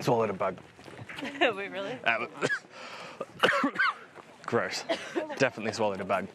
Swallowed a bug. Wait, really? Gross. Definitely swallowed a bug.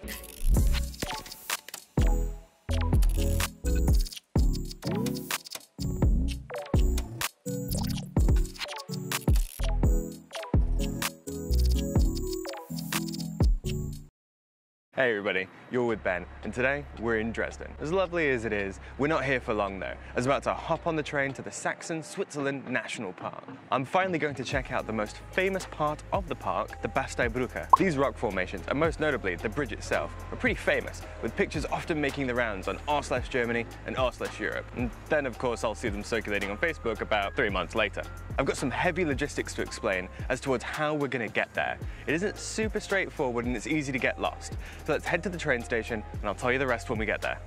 Hey everybody, you're with Ben, and today we're in Dresden. As lovely as it is, we're not here for long though. I was about to hop on the train to the Saxon Switzerland National Park. I'm finally going to check out the most famous part of the park, the Basteibrücke. These rock formations, and most notably the bridge itself, are pretty famous, with pictures often making the rounds on r/Germany and r/Europe. And then of course I'll see them circulating on Facebook about 3 months later. I've got some heavy logistics to explain as towards how we're going to get there. It isn't super straightforward and it's easy to get lost. So let's head to the train station and I'll tell you the rest when we get there.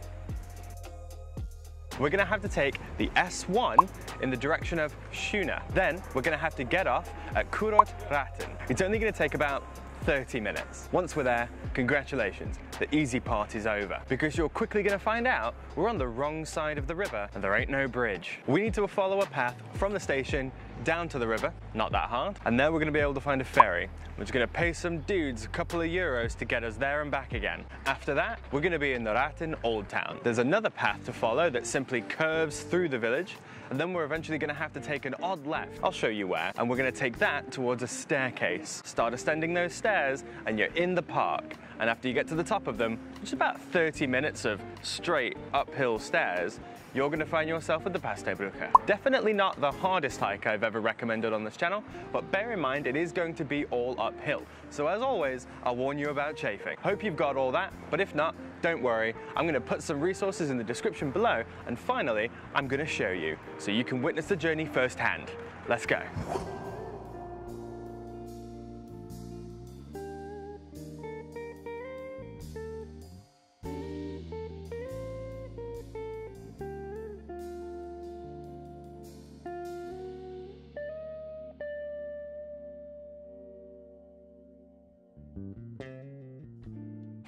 We're going to have to take the S1 in the direction of Schöne. Then we're going to have to get off at Kurort-Raten. It's only going to take about 30 minutes. Once we're there, congratulations, the easy part is over, because you're quickly going to find out we're on the wrong side of the river and there ain't no bridge. We need to follow a path from the station down to the river, not that hard, and then we're going to be able to find a ferry, which is going to pay some dudes a couple of euros to get us there and back again. After that, we're going to be in the Raten Old Town. There's another path to follow that simply curves through the village, and then we're eventually going to have to take an odd left. I'll show you where, and we're going to take that towards a staircase. Start ascending those stairs, and you're in the park. And after you get to the top of them, which is about 30 minutes of straight uphill stairs, you're going to find yourself at the Basteibrücke. Definitely not the hardest hike I've ever recommended on this channel, but bear in mind it is going to be all uphill. So as always, I'll warn you about chafing. Hope you've got all that, but if not, don't worry. I'm going to put some resources in the description below, and finally, I'm going to show you, so you can witness the journey firsthand. Let's go.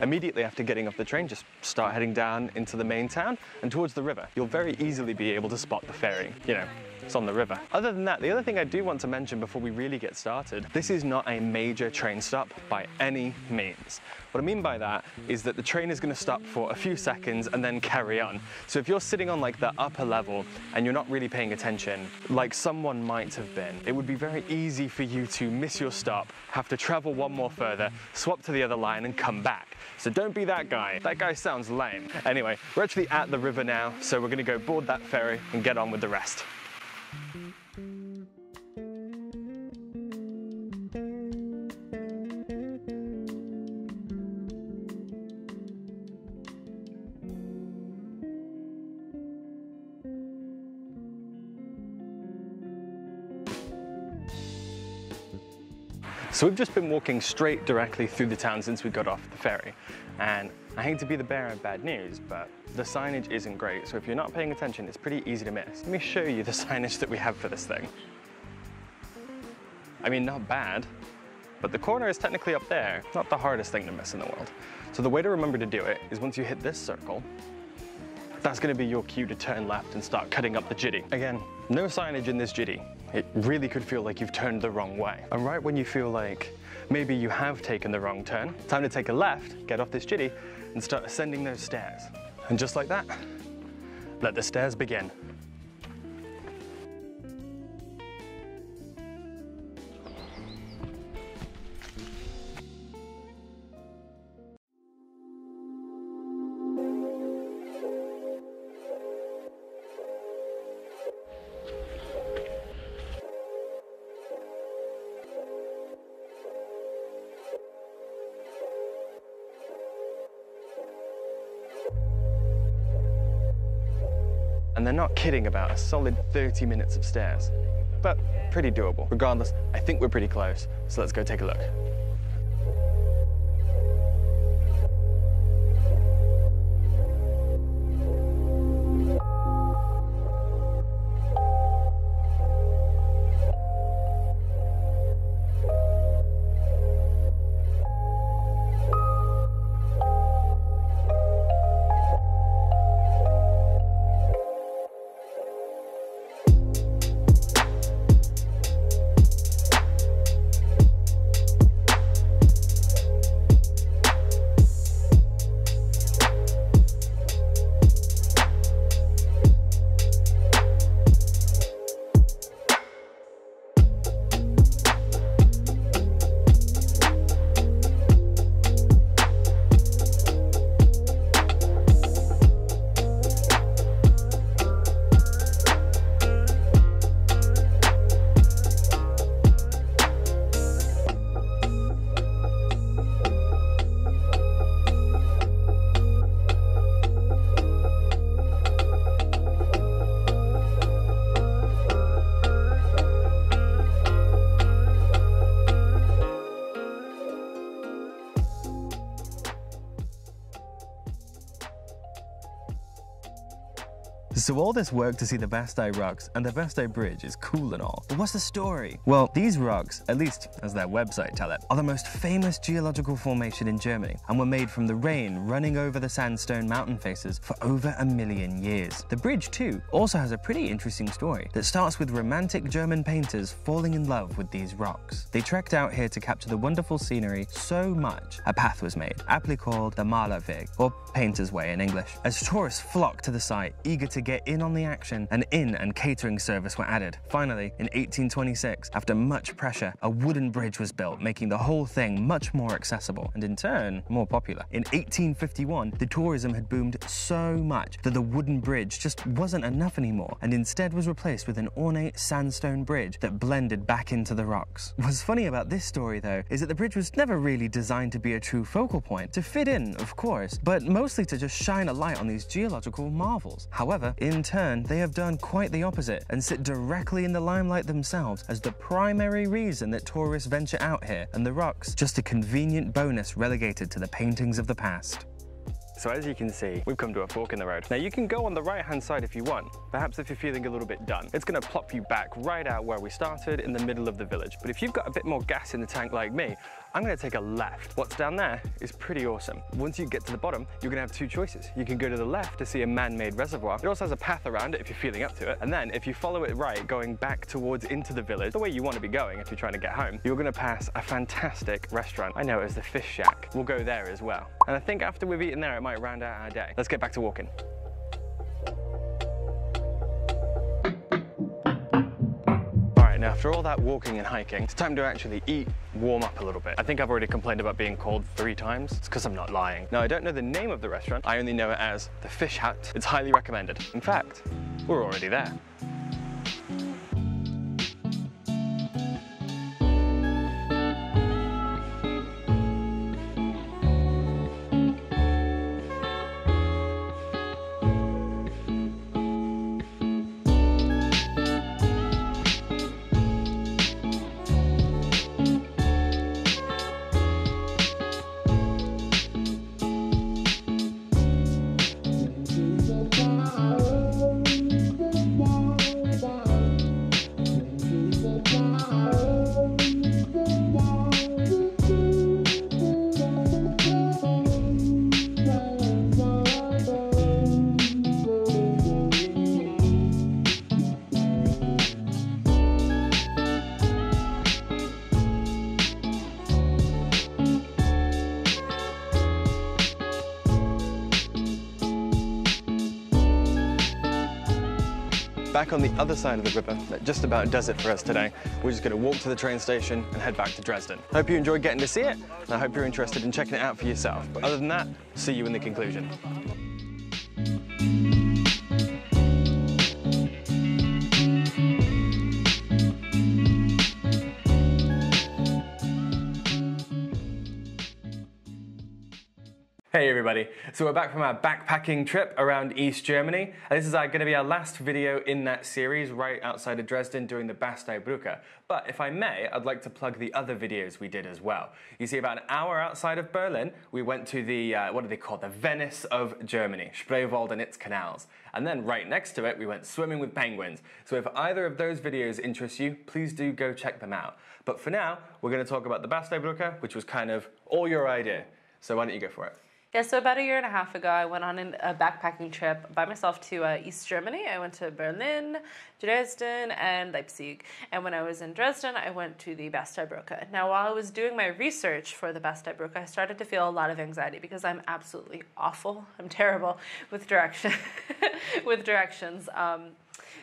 Immediately after getting off the train, just start heading down into the main town and towards the river. You'll very easily be able to spot the ferry. You know, it's on the river. Other than that, the other thing I do want to mention before we really get started, this is not a major train stop by any means. What I mean by that is that the train is going to stop for a few seconds and then carry on. So if you're sitting on like the upper level and you're not really paying attention, like someone might have been, it would be very easy for you to miss your stop, have to travel one more further, swap to the other line and come back. So don't be that guy. That guy sounds lame. Anyway, we're actually at the river now, so we're going to go board that ferry and get on with the rest. So we've just been walking straight directly through the town since we got off the ferry, and I hate to be the bearer of bad news, but the signage isn't great, so if you're not paying attention, it's pretty easy to miss. Let me show you the signage that we have for this thing. I mean, not bad, but the corner is technically up there. Not the hardest thing to miss in the world. So the way to remember to do it is once you hit this circle, that's going to be your cue to turn left and start cutting up the jitty. Again, no signage in this jitty. It really could feel like you've turned the wrong way. And right when you feel like maybe you have taken the wrong turn, time to take a left, get off this jitty, and start ascending those stairs. And just like that, let the stairs begin. And they're not kidding about a solid 30 minutes of stairs, but pretty doable. Regardless, I think we're pretty close, so let's go take a look. So all this work to see the Bastei rocks and the Bastei Bridge is cool and all, but what's the story? Well, these rocks, at least as their website tell it, are the most famous geological formation in Germany and were made from the rain running over the sandstone mountain faces for over 1 million years. The bridge too also has a pretty interesting story that starts with romantic German painters falling in love with these rocks. They trekked out here to capture the wonderful scenery so much a path was made, aptly called the Malerweg, or Painter's Way in English. As tourists flocked to the site, eager to get in on the action, an inn and catering service were added. Finally, in 1826, after much pressure, a wooden bridge was built, making the whole thing much more accessible and in turn, more popular. In 1851, the tourism had boomed so much that the wooden bridge just wasn't enough anymore and instead was replaced with an ornate sandstone bridge that blended back into the rocks. What's funny about this story though is that the bridge was never really designed to be a true focal point, to fit in of course, but mostly to just shine a light on these geological marvels. However, in turn, they have done quite the opposite and sit directly in the limelight themselves as the primary reason that tourists venture out here, and the rocks just a convenient bonus relegated to the paintings of the past. So as you can see, we've come to a fork in the road. Now you can go on the right-hand side if you want, perhaps if you're feeling a little bit done. It's gonna plop you back right out where we started in the middle of the village. But if you've got a bit more gas in the tank like me, I'm gonna take a left. What's down there is pretty awesome. Once you get to the bottom, you're gonna have two choices. You can go to the left to see a man-made reservoir. It also has a path around it if you're feeling up to it. And then if you follow it right, going back towards into the village, the way you want to be going if you're trying to get home, you're gonna pass a fantastic restaurant. I know it as the Fish Shack. We'll go there as well. And I think after we've eaten there, it might round out our day. Let's get back to walking. Now, after all that walking and hiking, it's time to actually eat, warm up a little bit. I think I've already complained about being cold 3 times. It's because I'm not lying. Now, I don't know the name of the restaurant. I only know it as the Fish Hut. It's highly recommended. In fact, we're already there. Back on the other side of the river, that just about does it for us today. We're just going to walk to the train station and head back to Dresden. Hope you enjoyed getting to see it, and I hope you're interested in checking it out for yourself. But other than that, see you in the conclusion. Hey everybody, so we're back from our backpacking trip around East Germany. This is going to be our last video in that series right outside of Dresden doing the Basteibrücke. But if I may, I'd like to plug the other videos we did as well. You see, about an hour outside of Berlin, we went to the, what do they call it, the Venice of Germany, Spreewald and its canals. And then right next to it, we went swimming with penguins. So if either of those videos interest you, please do go check them out. But for now, we're going to talk about the Basteibrücke, which was kind of all your idea. So why don't you go for it? Yeah, so about 1.5 years ago, I went on a backpacking trip by myself to East Germany. I went to Berlin, Dresden, and Leipzig. And when I was in Dresden, I went to the Basteibrücke. Now, while I was doing my research for the Basteibrücke, I started to feel a lot of anxiety because I'm absolutely awful. I'm terrible with directions.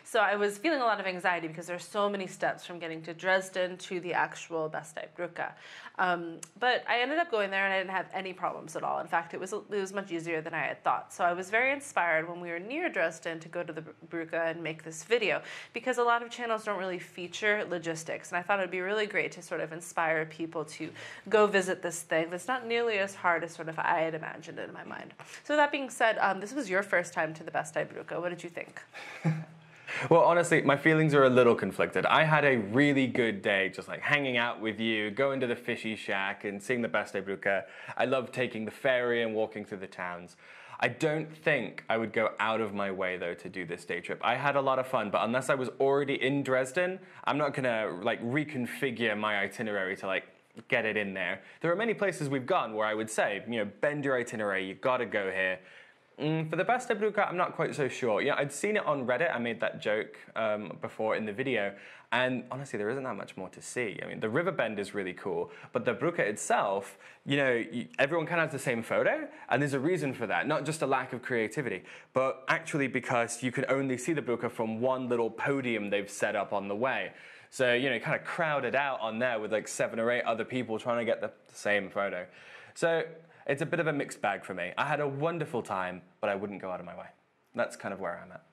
So I was feeling a lot of anxiety because there's so many steps from getting to Dresden to the actual Basteibrücke. But I ended up going there and I didn't have any problems at all. In fact, it was much easier than I had thought. So I was very inspired when we were near Dresden to go to the Brücke and make this video because a lot of channels don't really feature logistics. And I thought it would be really great to sort of inspire people to go visit this thing that's not nearly as hard as sort of I had imagined it in my mind. So that being said, this was your first time to the Basteibrücke. What did you think? Well, honestly, my feelings are a little conflicted. I had a really good day just like hanging out with you, going to the fishy shack and seeing the Basteibrücke. I love taking the ferry and walking through the towns. I don't think I would go out of my way though to do this day trip. I had a lot of fun, but unless I was already in Dresden, I'm not gonna like reconfigure my itinerary to like get it in there. There are many places we've gone where I would say, you know, bend your itinerary, you gotta go here. For the Basteibrücke, I'm not quite so sure. Yeah, I'd seen it on Reddit. I made that joke before in the video. And honestly, there isn't that much more to see. I mean, the river bend is really cool, but the Brücke itself, you know, everyone kind of has the same photo, and there's a reason for that. Not just a lack of creativity, but actually because you can only see the Brücke from one little podium they've set up on the way. So, you know, kind of crowded out on there with like 7 or 8 other people trying to get the same photo. So it's a bit of a mixed bag for me. I had a wonderful time, but I wouldn't go out of my way. That's kind of where I'm at.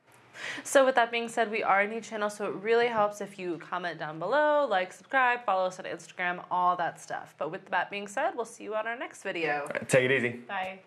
So with that being said, we are a new channel, so it really helps if you comment down below, like, subscribe, follow us on Instagram, all that stuff. But with that being said, we'll see you on our next video. Take it easy. Bye.